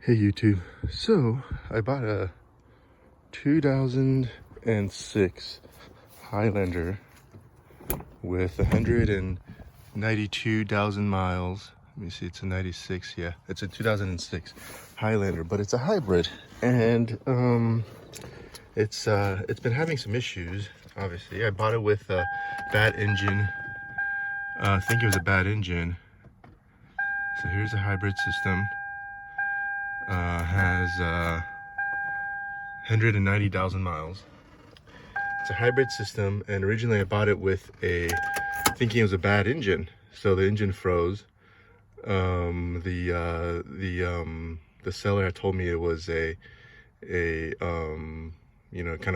Hey YouTube, so I bought a 2006 Highlander with 192,000 miles. Let me see, it's a 96, yeah, it's a 2006 Highlander, but it's a hybrid, and it's been having some issues. Obviously, I bought it with a bad engine. I think it was a bad engine. So here's the hybrid system. Has 190,000 miles. It's a hybrid system, and originally I bought it with thinking it was a bad engine. So the engine froze. The seller had told me it was a kind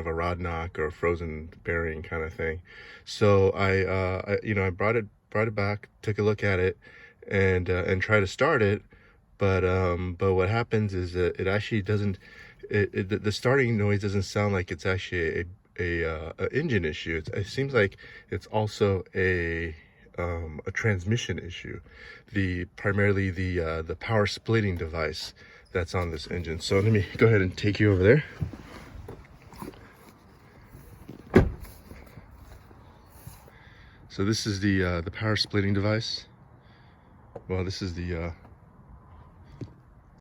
of a rod knock or a frozen bearing kind of thing. So I brought it back, took a look at it, and tried to start it. But what happens is that it actually doesn't. The starting noise doesn't sound like it's actually a engine issue. It seems like it's also a transmission issue. Primarily the power splitting device that's on this engine. So let me go ahead and take you over there. So this is the power splitting device. Well, this is the